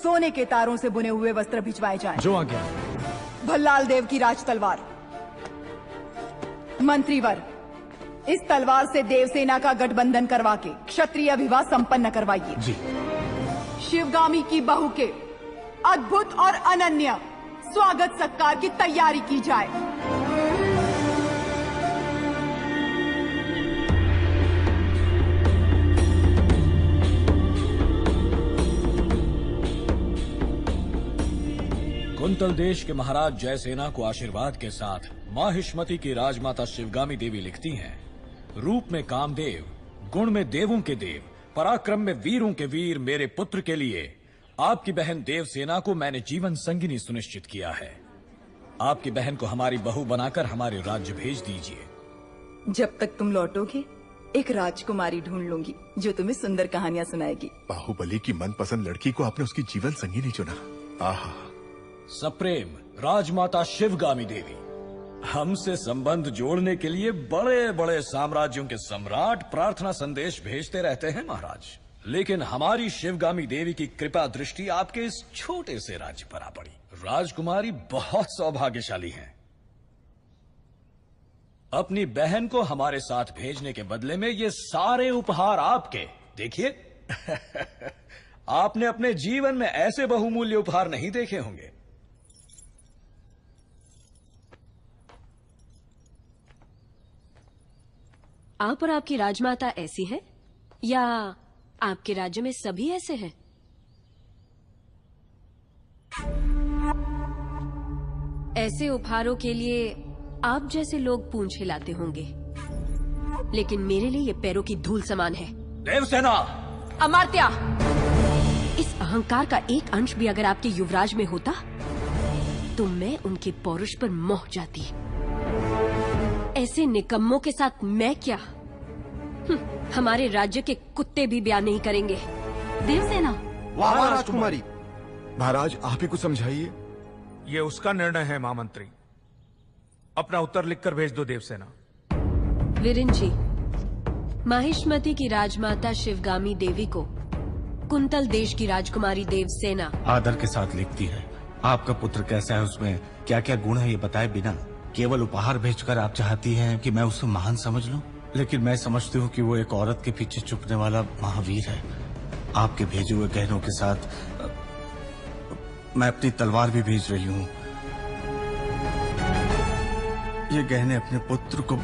सोने के तारों से बुने हुए वस्त्र भिजवाए जाएं। जो आज्ञा। भल्लाल देव की राज तलवार। मंत्रीवर, इस तलवार से देवसेना का गठबंधन करवा के क्षत्रिय विवाह संपन्न करवाइए। जी। शिवगामी की बहू के अद्भुत और अनन्य स्वागत सत्कार की तैयारी की जाए। कुंतल देश के महाराज जयसेना को आशीर्वाद के साथ माहिष्मति की राजमाता शिवगामी देवी लिखती हैं, रूप में कामदेव, गुण में देवों के देव, पराक्रम में वीरों के वीर मेरे पुत्र के लिए आपकी बहन देवसेना को मैंने जीवन संगिनी सुनिश्चित किया है। आपकी बहन को हमारी बहू बनाकर हमारे राज्य भेज दीजिए। जब तक तुम लौटोगे एक राजकुमारी ढूंढ लूंगी जो तुम्हें सुंदर कहानियां सुनाएगी। बाहुबली की मनपसंद लड़की को आपने उसकी जीवन संगिनी चुना। आहा। सप्रेम राजमाता शिवगामी देवी, हमसे संबंध जोड़ने के लिए बड़े बड़े साम्राज्यों के सम्राट प्रार्थना संदेश भेजते रहते हैं महाराज, लेकिन हमारी शिवगामी देवी की कृपा दृष्टि आपके इस छोटे से राज्य पर आ पड़ी। राजकुमारी बहुत सौभाग्यशाली हैं। अपनी बहन को हमारे साथ भेजने के बदले में ये सारे उपहार आपके। देखिए आपने अपने जीवन में ऐसे बहुमूल्य उपहार नहीं देखे होंगे। आप और आपकी राजमाता ऐसी हैं या आपके राज्य में सभी ऐसे हैं? ऐसे उपहारों के लिए आप जैसे लोग पूंछ हिलाते होंगे, लेकिन मेरे लिए ये पैरों की धूल समान है। देवसेना! अमात्या! इस अहंकार का एक अंश भी अगर आपके युवराज में होता तो मैं उनके पौरुष पर मोह जाती। ऐसे निकम्मों के साथ मैं क्या? हमारे राज्य के कुत्ते भी ब्याह नहीं करेंगे। देवसेना! वाह राजकुमारी! महाराज आप ही को समझाइए। ये उसका निर्णय है महामंत्री। अपना उत्तर लिखकर भेज दो देवसेना। वीरेन जी, माहिष्मति की राजमाता शिवगामी देवी को कुंतल देश की राजकुमारी देवसेना आदर के साथ लिखती है। आपका पुत्र कैसा है, उसमें क्या क्या गुण है ये बताए बिना केवल उपहार भेजकर आप चाहती हैं कि मैं उसे महान समझ लूं, लेकिन मैं समझती हूँ कि वो एक औरत के पीछे छुपने वाला महावीर है। आपके भेजे हुए गहनों के साथ मैं अपनी तलवार भी भेज रही हूँ। ये गहने अपने पुत्र को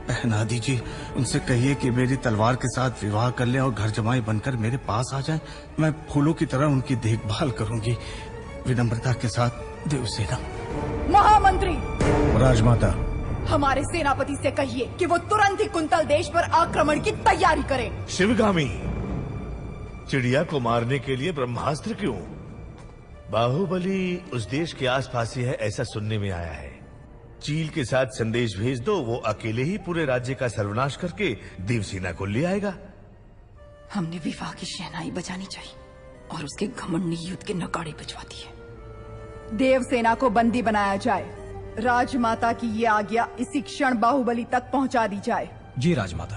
पहना दीजिए। उनसे कहिए कि मेरी तलवार के साथ विवाह कर ले और घर जमाई बनकर मेरे पास आ जाए। मैं फूलों की तरह उनकी देखभाल करूंगी। विनम्रता के साथ देवसेना। महामंत्री! राजमाता, हमारे सेनापति से कहिए कि वो तुरंत ही कुंतल देश पर आक्रमण की तैयारी करें। शिवगामी, चिड़िया को मारने के लिए ब्रह्मास्त्र क्यों? बाहुबली उस देश के आसपास ही है ऐसा सुनने में आया है। चील के साथ संदेश भेज दो, वो अकेले ही पूरे राज्य का सर्वनाश करके देवसेना को ले आएगा। हमने विवाह की शहनाई बजानी चाहिए और उसके घमंड ने युद्ध के नगाड़े बजवा दिए। देवसेना को बंदी बनाया जाए। राजमाता की ये आज्ञा इसी क्षण बाहुबली तक पहुंचा दी जाए। जी राजमाता।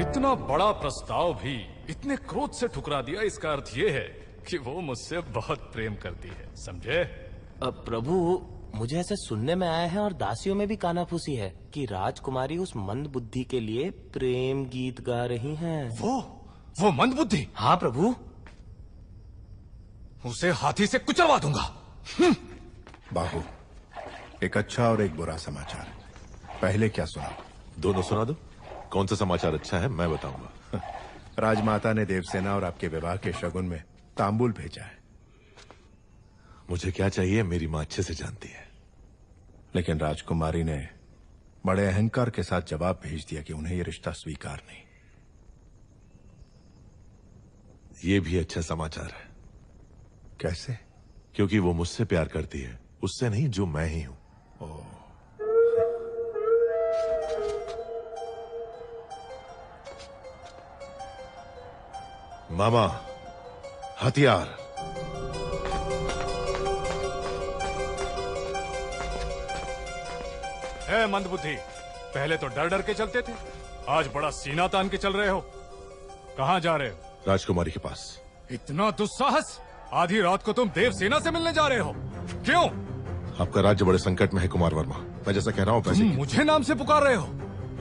इतना बड़ा प्रस्ताव भी इतने क्रोध से ठुकरा दिया, इसका अर्थ ये है कि वो मुझसे बहुत प्रेम करती है, समझे? प्रभु, मुझे ऐसे सुनने में आया है और दासियों में भी कानाफूसी है कि राजकुमारी उस मंद बुद्धि के लिए प्रेम गीत गा रही हैं। वो मंद बुद्धि? हाँ प्रभु। उसे हाथी से कुचलवा दूंगा। बाहु, एक अच्छा और एक बुरा समाचार। पहले क्या सुना? दोनों सुना दो। कौन सा समाचार अच्छा है मैं बताऊंगा। राजमाता ने देवसेना और आपके विवाह के शगुन में तांबूल भेजा है। मुझे क्या चाहिए मेरी माँ अच्छे से जानती है। लेकिन राजकुमारी ने बड़े अहंकार के साथ जवाब भेज दिया कि उन्हें यह रिश्ता स्वीकार नहीं। ये भी अच्छा समाचार है। कैसे? क्योंकि वो मुझसे प्यार करती है, उससे नहीं जो मैं ही हूं। मामा, हथियार। है मंदबुद्धि, पहले तो डर डर के चलते थे, आज बड़ा सीना तान के चल रहे हो। कहाँ जा रहे हो? राजकुमारी के पास। इतना दुस्साहस! आधी रात को तुम देवसेना से मिलने जा रहे हो? क्यों? आपका राज्य बड़े संकट में है कुमार वर्मा। मैं जैसा कह रहा हूँ वैसे। मुझे नाम से पुकार रहे हो?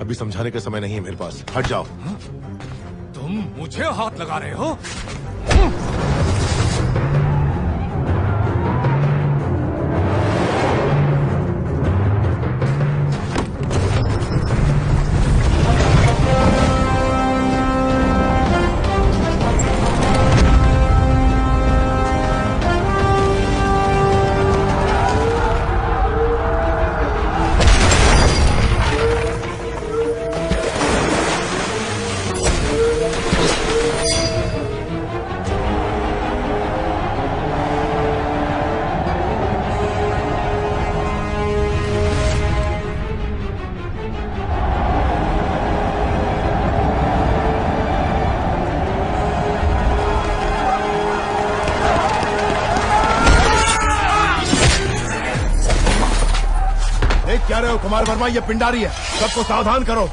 अभी समझाने का समय नहीं है मेरे पास। हट जाओ। तुम मुझे हाथ लगा रहे हो? क्या रहे हो कुमार वर्मा? ये पिंडारी है, सबको सावधान करो।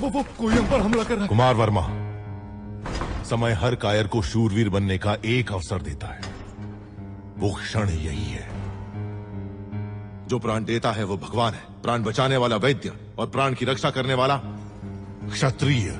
वो कोई हम पर हमला कर रहा है। कुमार वर्मा, समय हर कायर को शूरवीर बनने का एक अवसर देता है। वो क्षण यही है। जो प्राण देता है वो भगवान है, प्राण बचाने वाला वैद्य और प्राण की रक्षा करने वाला क्षत्रिय।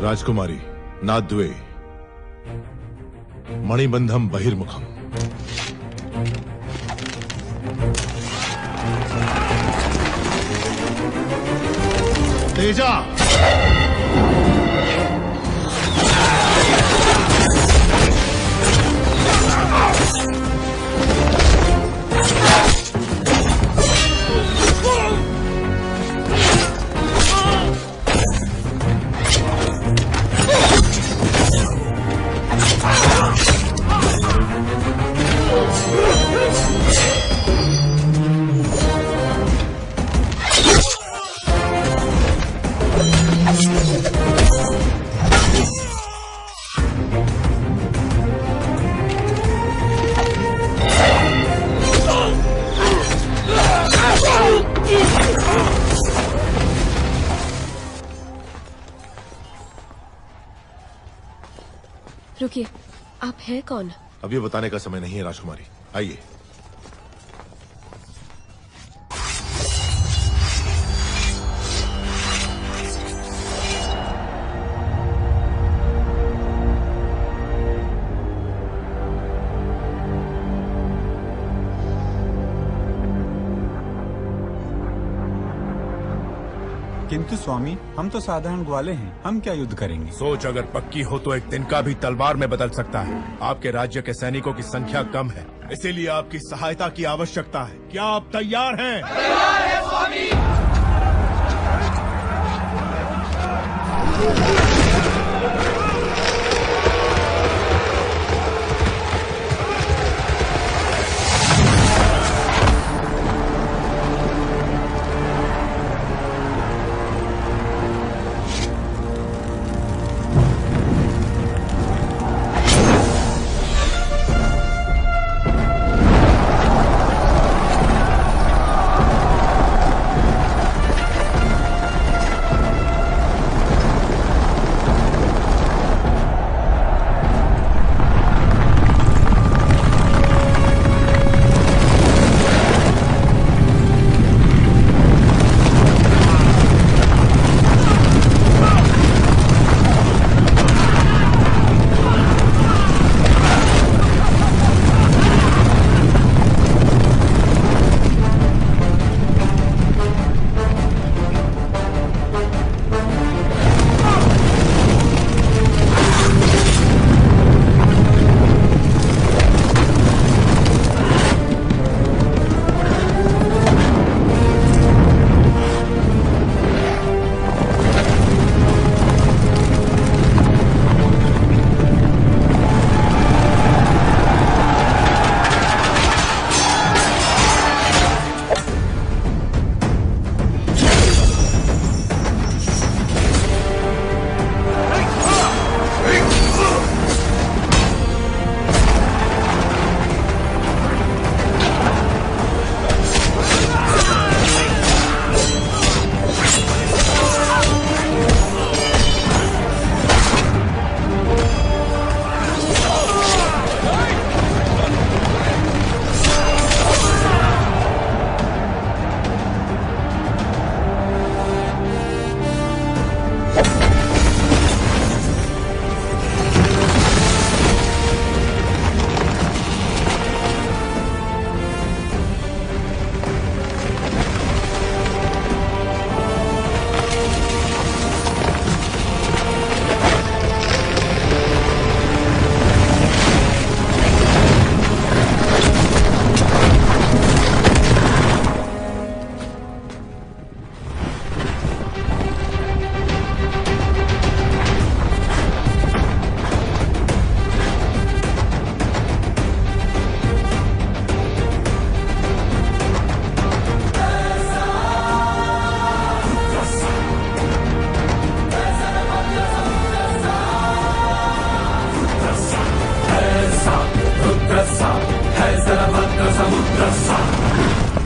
राजकुमारी नाद्वे मणिबंधम बहिर्मुखम। तेजा, रुकिए, आप हैं कौन? अब ये बताने का समय नहीं है राजकुमारी, आइए। किंतु स्वामी, हम तो साधारण ग्वाले हैं, हम क्या युद्ध करेंगे? सोच अगर पक्की हो तो एक तिनका भी तलवार में बदल सकता है। आपके राज्य के सैनिकों की संख्या कम है, इसीलिए आपकी सहायता की आवश्यकता है। क्या आप तैयार हैं? तैयार है स्वामी।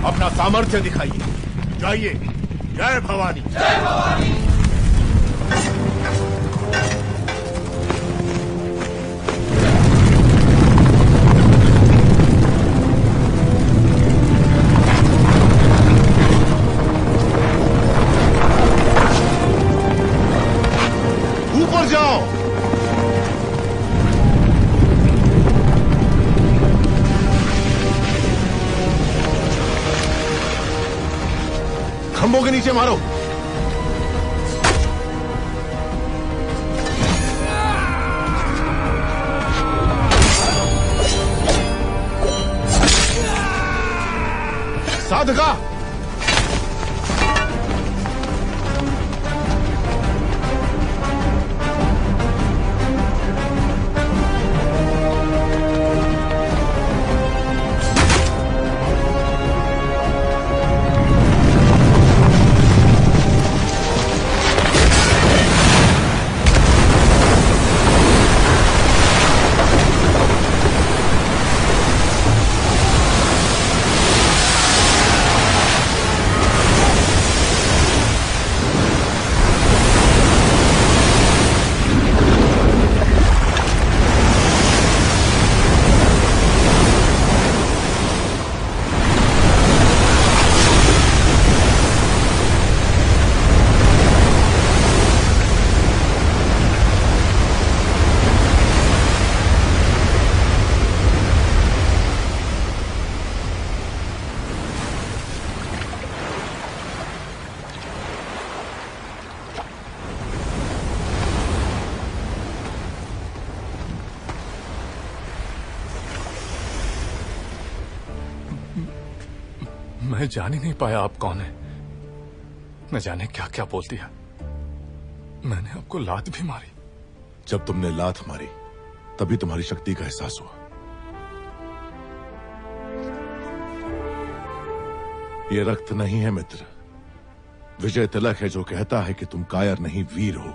अपना सामर्थ्य दिखाइए। जाइए। जय भवानी। जय भवानी। ऊपर जाओ। खंभों के नीचे मारो। साधका, मैं जान ही नहीं पाया आप कौन है। न जाने क्या क्या बोल दिया। मैंने आपको लात भी मारी। जब तुमने लात मारी तभी तुम्हारी शक्ति का एहसास हुआ। ये रक्त नहीं है मित्र, विजय तिलक है जो कहता है कि तुम कायर नहीं वीर हो।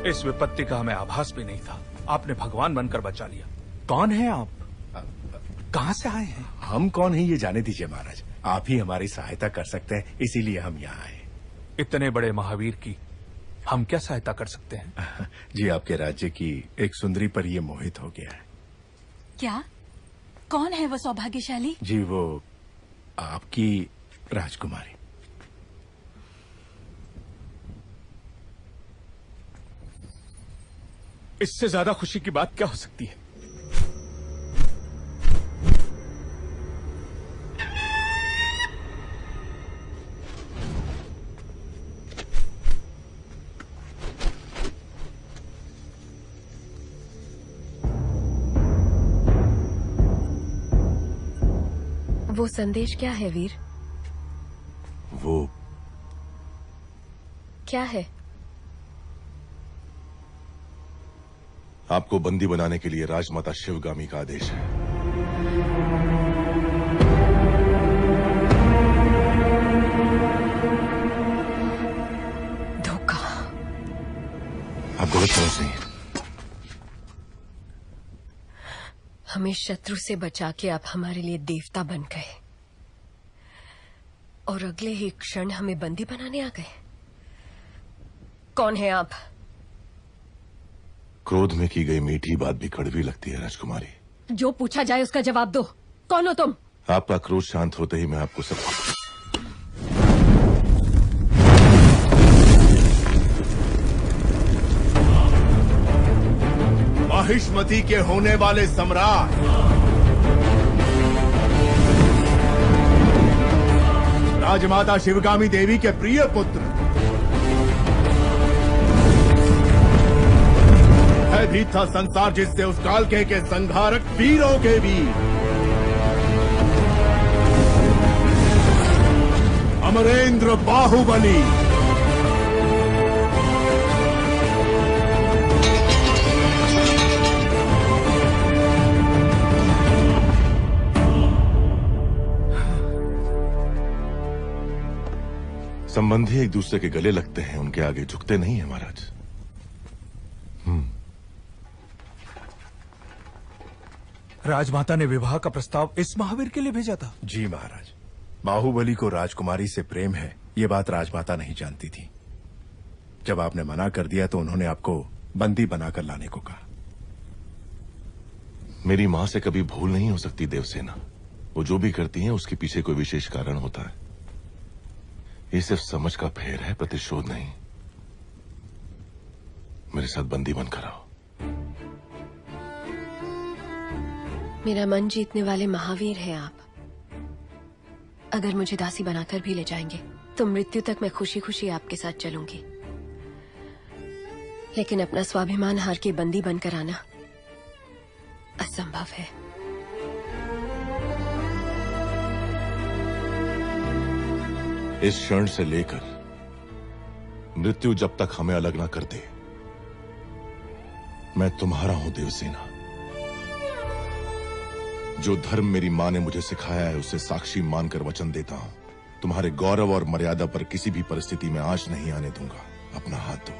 इस विपत्ति का हमें आभास भी नहीं था। आपने भगवान बनकर बचा लिया। कौन है आप? कहां से आए हैं? हम कौन हैं ये जाने दीजिए महाराज। आप ही हमारी सहायता कर सकते हैं, इसीलिए हम यहाँ आए। इतने बड़े महावीर की हम क्या सहायता कर सकते हैं? जी, आपके राज्य की एक सुंदरी पर ये मोहित हो गया है। क्या? कौन है वो सौभाग्यशाली? जी, वो आपकी राजकुमारी। इससे ज्यादा खुशी की बात क्या हो सकती है? वो संदेश क्या है वीर? वो क्या है? आपको बंदी बनाने के लिए राजमाता शिवगामी का आदेश है। धोखा। आप गलत समझ नहीं। हमें शत्रु से बचा के आप हमारे लिए देवता बन गए और अगले ही क्षण हमें बंदी बनाने आ गए। कौन है आप? क्रोध में की गई मीठी बात भी कड़वी लगती है राजकुमारी। जो पूछा जाए उसका जवाब दो। कौन हो तुम? आपका क्रोध शांत होते ही मैं आपको सब माहिष्मती के होने वाले सम्राट राजमाता शिवगामी देवी के प्रिय पुत्र भयभीत था संसार जिससे उस कालके के संहारक वीरों के वीर अमरेंद्र बाहुबली। संबंधी एक दूसरे के गले लगते हैं, उनके आगे झुकते नहीं है महाराज। राजमाता ने विवाह का प्रस्ताव इस महावीर के लिए भेजा था? जी महाराज, बाहुबली को राजकुमारी से प्रेम है, ये बात राजमाता नहीं जानती थी। जब आपने मना कर दिया तो उन्होंने आपको बंदी बनाकर लाने को कहा। मेरी मां से कभी भूल नहीं हो सकती देवसेना। वो जो भी करती हैं उसके पीछे कोई विशेष कारण होता है। ये सिर्फ समझ का फेर है, प्रतिशोध नहीं। मेरे साथ बंदी बनकर आओ। मेरा मन जीतने वाले महावीर हैं आप। अगर मुझे दासी बनाकर भी ले जाएंगे तो मृत्यु तक मैं खुशी खुशी आपके साथ चलूंगी, लेकिन अपना स्वाभिमान हार के बंदी बनकर आना असंभव है। इस क्षण से लेकर मृत्यु जब तक हमें अलग ना कर दे, मैं तुम्हारा हूं देवसेना। जो धर्म मेरी मां ने मुझे सिखाया है उसे साक्षी मानकर वचन देता हूं, तुम्हारे गौरव और मर्यादा पर किसी भी परिस्थिति में आंच नहीं आने दूंगा। अपना हाथ दो।